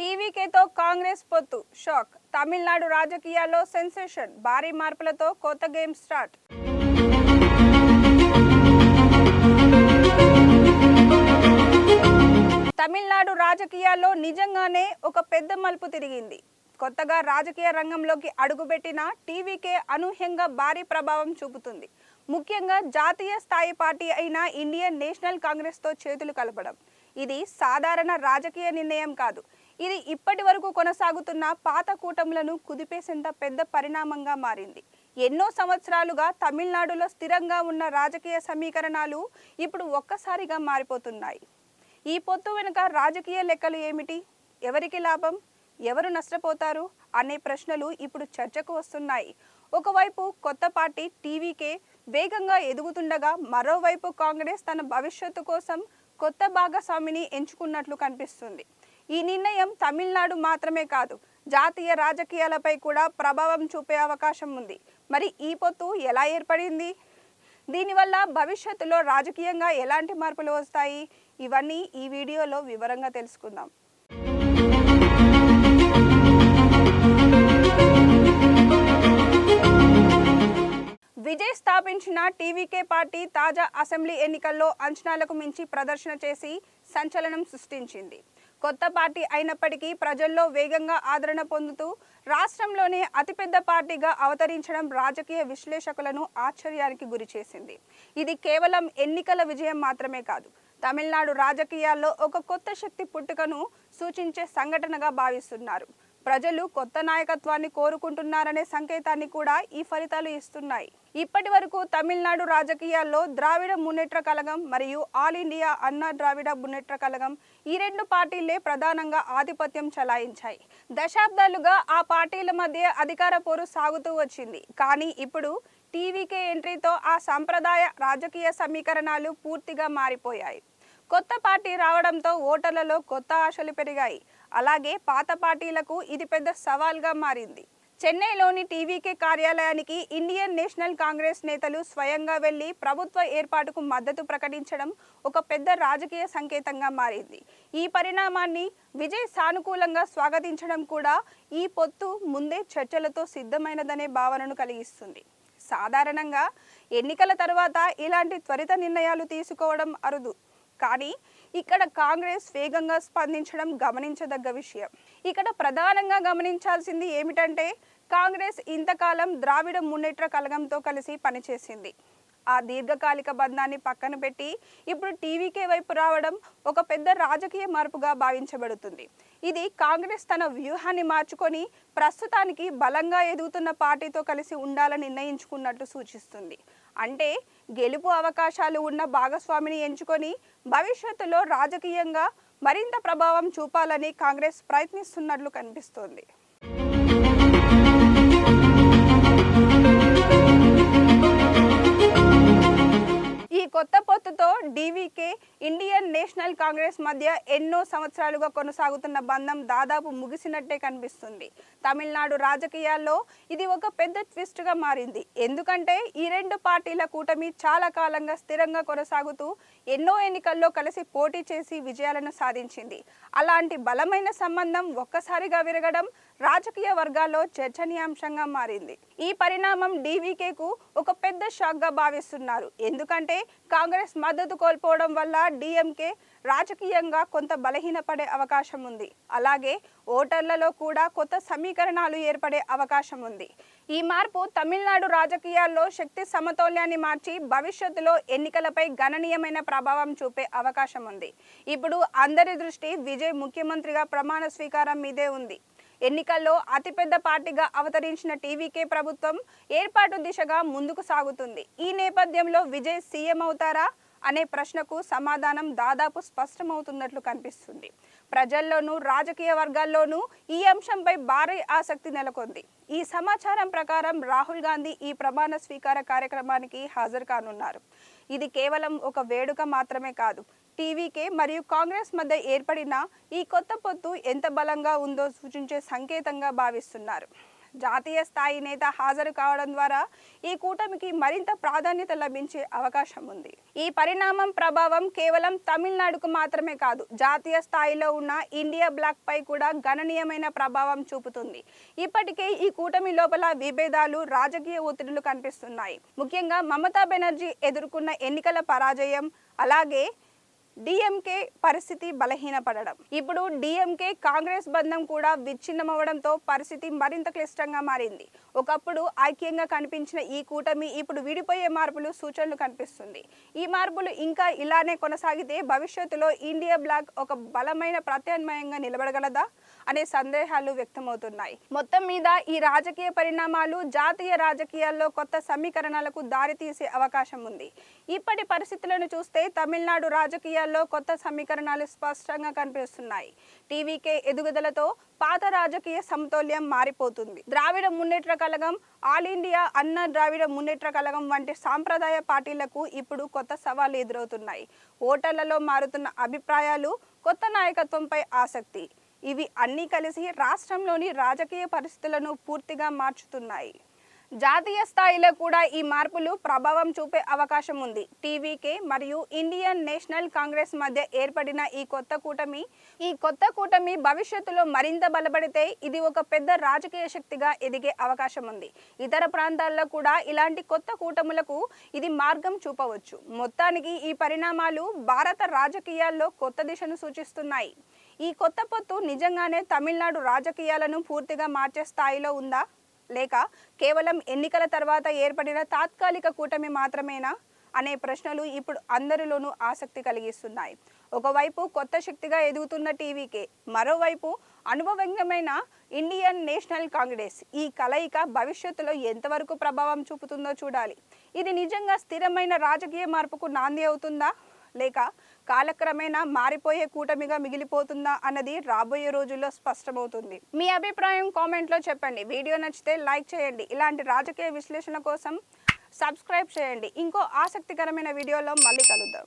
టీవీకేతో కాంగ్రెస్ పొత్తు షాక్. తమిళనాడు రాజకీయాల్లో సెన్సేషన్. భారీ మార్పులతో కొత్త గేమ్ స్టార్ట్. తమిళనాడు రాజకీయాల్లో నిజంగానే ఒక పెద్ద మలుపు తిరిగింది. కొత్తగా రాజకీయ రంగంలోకి అడుగుపెట్టిన టీవీకే అనూహ్యంగా భారీ ప్రభావం చూపుతుంది. ముఖ్యంగా జాతీయ స్థాయి పార్టీ అయిన ఇండియన్ నేషనల్ కాంగ్రెస్తో చేతులు కలపడం ఇది సాధారణ రాజకీయ నిర్ణయం కాదు. ఇది ఇప్పటి వరకు కొనసాగుతున్న పాత కూటములను కుదిపేసేంత పెద్ద పరిణామంగా మారింది. ఎన్నో సంవత్సరాలుగా తమిళనాడులో స్థిరంగా ఉన్న రాజకీయ సమీకరణాలు ఇప్పుడు ఒక్కసారిగా మారిపోతున్నాయి. ఈ పొత్తు వెనుక రాజకీయ లెక్కలు ఏమిటి? ఎవరికి లాభం? ఎవరు నష్టపోతారు అనే ప్రశ్నలు ఇప్పుడు చర్చకు వస్తున్నాయి. ఒకవైపు కొత్త పార్టీ టీవీకే వేగంగా ఎదుగుతుండగా, మరోవైపు కాంగ్రెస్ తన భవిష్యత్తు కోసం కొత్త భాగస్వామిని ఎంచుకున్నట్లు కనిపిస్తుంది. ఈ నిర్ణయం తమిళనాడు మాత్రమే కాదు, జాతీయ రాజకీయాలపై కూడా ప్రభావం చూపే అవకాశం ఉంది. మరి ఈ పొత్తు ఎలా ఏర్పడింది? దీనివల్ల భవిష్యత్తులో రాజకీయంగా ఎలాంటి మార్పులు వస్తాయి? ఇవన్నీ ఈ వీడియోలో వివరంగా తెలుసుకుందాం. విజయ్ స్థాపించిన టీవీకే పార్టీ తాజా అసెంబ్లీ ఎన్నికల్లో అంచనాలకు మించి ప్రదర్శన చేసి సంచలనం సృష్టించింది. కొత్త పార్టీ అయినప్పటికీ ప్రజల్లో వేగంగా ఆదరణ పొందుతూ రాష్ట్రంలోనే అతిపెద్ద పార్టీగా అవతరించడం రాజకీయ విశ్లేషకులను ఆశ్చర్యానికి గురిచేసింది. ఇది కేవలం ఎన్నికల విజయం మాత్రమే కాదు, తమిళనాడు రాజకీయాల్లో ఒక కొత్త శక్తి పుట్టుకను సూచించే సంఘటనగా భావిస్తున్నారు. ప్రజలు కొత్త నాయకత్వాన్ని కోరుకుంటున్నారనే సంకేతాన్ని కూడా ఈ ఫలితాలు ఇస్తున్నాయి. ఇప్పటి వరకు తమిళనాడు రాజకీయాల్లో ద్రావిడ మున్నేట్ర కళగం మరియు ఆల్ ఇండియా అన్నా ద్రావిడ మున్నేట్ర కళగం ఈ రెండు పార్టీలే ప్రధానంగా ఆధిపత్యం చలాయించాయి. దశాబ్దాలుగా ఆ పార్టీల మధ్య అధికార పోరు సాగుతూ వచ్చింది. కానీ ఇప్పుడు టీవీకే ఎంట్రీతో ఆ సంప్రదాయ రాజకీయ సమీకరణాలు పూర్తిగా మారిపోయాయి. కొత్త పార్టీ రావడంతో ఓటర్లలో కొత్త ఆశలు పెరిగాయి. అలాగే పాత పార్టీలకు ఇది పెద్ద సవాల్గా మారింది. చెన్నైలోని టీవీకే కార్యాలయానికి ఇండియన్ నేషనల్ కాంగ్రెస్ నేతలు స్వయంగా వెళ్లి ప్రభుత్వ ఏర్పాటుకు మద్దతు ప్రకటించడం ఒక పెద్ద రాజకీయ సంకేతంగా మారింది. ఈ పరిణామాన్ని విజయ్ సానుకూలంగా స్వాగతించడం కూడా ఈ పొత్తు ముందే చర్చలతో సిద్ధమైనదనే భావనను కలిగిస్తుంది. సాధారణంగా ఎన్నికల తర్వాత ఇలాంటి త్వరిత నిర్ణయాలు తీసుకోవడం అరుదు. కానీ ఇక్కడ కాంగ్రెస్ వేగంగా స్పందించడం గమనించదగ్గ విషయం. ఇక్కడ ప్రధానంగా గమనించాల్సింది ఏమిటంటే, కాంగ్రెస్ ఇంతకాలం ద్రావిడ మున్నేట్ర కళగంతో కలిసి పనిచేసింది. ఆ దీర్ఘకాలిక బంధాన్ని పక్కన పెట్టి ఇప్పుడు టీవీకే వైపు రావడం ఒక పెద్ద రాజకీయ మార్పుగా భావించబడుతుంది. ఇది కాంగ్రెస్ తన వ్యూహాన్ని మార్చుకొని ప్రస్తుతానికి బలంగా ఎదుగుతున్న పార్టీతో కలిసి ఉండాలని నిర్ణయించుకున్నట్టు సూచిస్తుంది. అంటే గెలుపు అవకాశాలు ఉన్న భాగస్వామిని ఎంచుకొని భవిష్యత్తులో రాజకీయంగా మరింత ప్రభావం చూపాలని కాంగ్రెస్ ప్రయత్నిస్తున్నట్లు కనిపిస్తోంది. ఈ కొత్త పొత్తుతో టీవీకే ఇండియన్ నేషనల్ కాంగ్రెస్ మధ్య ఎన్నో సంవత్సరాలుగా కొనసాగుతున్న బంధం దాదాపు ముగిసినట్టే కనిపిస్తుంది. తమిళనాడు రాజకీయాల్లో ఇది ఒక పెద్ద ట్విస్ట్గా మారింది. ఎందుకంటే ఈ రెండు పార్టీల కూటమి చాలా కాలంగా స్థిరంగా కొనసాగుతూ ఎన్నో ఎన్నికల్లో కలిసి పోటీ చేసి విజయాలను సాధించింది. అలాంటి బలమైన సంబంధం ఒక్కసారిగా విరగడం రాజకీయ వర్గాల్లో చర్చనీయాంశంగా మారింది. ఈ పరిణామం టీవీకేకు ఒక పెద్ద షాక్గా భావిస్తున్నారు. ఎందుకంటే కాంగ్రెస్ మద్దతు కోల్పోవడం వల్ల డీఎంకే రాజకీయంగా కొంత బలహీనపడే అవకాశం ఉంది. అలాగే ఓటర్లలో కూడా కొత్త సమీకరణాలు ఏర్పడే అవకాశం ఉంది. ఈ మార్పు తమిళనాడు రాజకీయాల్లో శక్తి సమతౌల్యాన్ని మార్చి భవిష్యత్తులో ఎన్నికలపై గణనీయమైన ప్రభావం చూపే అవకాశం ఉంది. ఇప్పుడు అందరి దృష్టి విజయ్ ముఖ్యమంత్రిగా ప్రమాణ స్వీకారం మీదే ఉంది. ఎన్నికల్లో అతిపెద్ద పార్టీగా అవతరించిన టీవీకే ప్రభుత్వం ఏర్పాటు దిశగా ముందుకు సాగుతుంది. ఈ నేపథ్యంలో విజయ్ సీఎం అవుతారా అనే ప్రశ్నకు సమాధానం దాదాపు స్పష్టమవుతున్నట్లు కనిపిస్తుంది. ప్రజల్లోనూ రాజకీయ వర్గాల్లోనూ ఈ అంశంపై భారీ ఆసక్తి నెలకొంది. ఈ సమాచారం ప్రకారం రాహుల్ గాంధీ ఈ ప్రమాణ స్వీకార కార్యక్రమానికి హాజరు కానున్నారు. ఇది కేవలం ఒక వేడుక మాత్రమే కాదు, టీవీకే మరియు కాంగ్రెస్ మధ్య ఏర్పడిన ఈ కొత్త పొత్తు ఎంత బలంగా ఉందో సూచించే సంకేతంగా భావిస్తున్నారు. జాతీయ స్థాయి నేత హాజరు కావడం ద్వారా ఈ కూటమికి మరింత ప్రాధాన్యత లభించే అవకాశం ఉంది. ఈ పరిణామం ప్రభావం కేవలం తమిళనాడుకు మాత్రమే కాదు, జాతీయ స్థాయిలో ఉన్న ఇండియా బ్లాక్ పై కూడా గణనీయమైన ప్రభావం చూపుతుంది. ఇప్పటికే ఈ కూటమి లోపల విభేదాలు, రాజకీయ ఒత్తిడులు కనిపిస్తున్నాయి. ముఖ్యంగా మమతా బెనర్జీ ఎదుర్కొన్న ఎన్నికల పరాజయం, అలాగే డిఎంకే పరిస్థితి బలహీనపడడం, ఇప్పుడు డిఎంకే కాంగ్రెస్ బంధం కూడా విచ్ఛిన్నమవడంతో పరిస్థితి మరింత క్లిష్టంగా మారింది. ఒకప్పుడు ఐక్యంగా కనిపించిన ఈ కూటమి ఇప్పుడు విడిపోయే మార్పులు సూచనలు కనిపిస్తుంది. ఈ మార్పులు ఇంకా ఇలానే కొనసాగితే భవిష్యత్తులో ఇండియా బ్లాక్ ఒక బలమైన ప్రత్యామ్నాయంగా నిలబడగలదా అనే సందేహాలు వ్యక్తమవుతున్నాయి. మొత్తం మీద ఈ రాజకీయ పరిణామాలు జాతీయ రాజకీయాల్లో కొత్త సమీకరణాలకు దారితీసే అవకాశం ఉంది. ఇప్పటి పరిస్థితులను చూస్తే తమిళనాడు రాజకీయాల్లో కొత్త సమీకరణాలు స్పష్టంగా కనిపిస్తున్నాయి. టీవీకే ఎదుగుదలతో పాత రాజకీయ సమతౌల్యం మారిపోతుంది. ద్రావిడ మున్నేట్ర కళగం, ఆల్ ఇండియా అన్నా ద్రావిడ మున్నేట్ర కళగం వంటి సాంప్రదాయ పార్టీలకు ఇప్పుడు కొత్త సవాళ్లు ఎదురవుతున్నాయి. ఓటర్లలో మారుతున్న అభిప్రాయాలు, కొత్త నాయకత్వంపై ఆసక్తి, ఇవి అన్నీ కలిసి రాష్ట్రంలోని రాజకీయ పరిస్థితులను పూర్తిగా మార్చుతున్నాయి. జాతీయ స్థాయిలో కూడా ఈ మార్పులు ప్రభావం చూపే అవకాశం ఉంది. టీవీకే మరియు ఇండియన్ నేషనల్ కాంగ్రెస్ మధ్య ఏర్పడిన ఈ కొత్త కూటమి భవిష్యత్తులో మరింత బలపడితే ఇది ఒక పెద్ద రాజకీయ శక్తిగా ఎదిగే అవకాశం ఉంది. ఇతర ప్రాంతాల్లో కూడా ఇలాంటి కొత్త కూటములకు ఇది మార్గం చూపవచ్చు. మొత్తానికి ఈ పరిణామాలు భారత రాజకీయాల్లో కొత్త దిశను సూచిస్తున్నాయి. ఈ కొత్త పొత్తు నిజంగానే తమిళనాడు రాజకీయాలను పూర్తిగా మార్చే స్థాయిలో ఉందా, లేక కేవలం ఎన్నికల తర్వాత ఏర్పడిన తాత్కాలిక కూటమి మాత్రమేనా అనే ప్రశ్నలు ఇప్పుడు అందరిలోనూ ఆసక్తి కలిగిస్తున్నాయి. ఒకవైపు కొత్త శక్తిగా ఎదుగుతున్న టీవీకే, మరోవైపు అనుభవజ్ఞమైన ఇండియన్ నేషనల్ కాంగ్రెస్. ఈ కలయిక భవిష్యత్తులో ఎంతవరకు ప్రభావం చూపుతుందో చూడాలి. ఇది నిజంగా స్థిరమైన రాజకీయ మార్పుకు నాంది అవుతుందా, లేక కాలక్రమేణా మారిపోయే కూటమిగా మిగిలిపోతుందా అన్నది రాబోయే రోజుల్లో స్పష్టమవుతుంది. మీ అభిప్రాయం కామెంట్లో చెప్పండి. వీడియో నచ్చితే లైక్ చేయండి. ఇలాంటి రాజకీయ విశ్లేషణ కోసం సబ్స్క్రైబ్ చేయండి. ఇంకో ఆసక్తికరమైన వీడియోలో మళ్ళీ కలుద్దాం.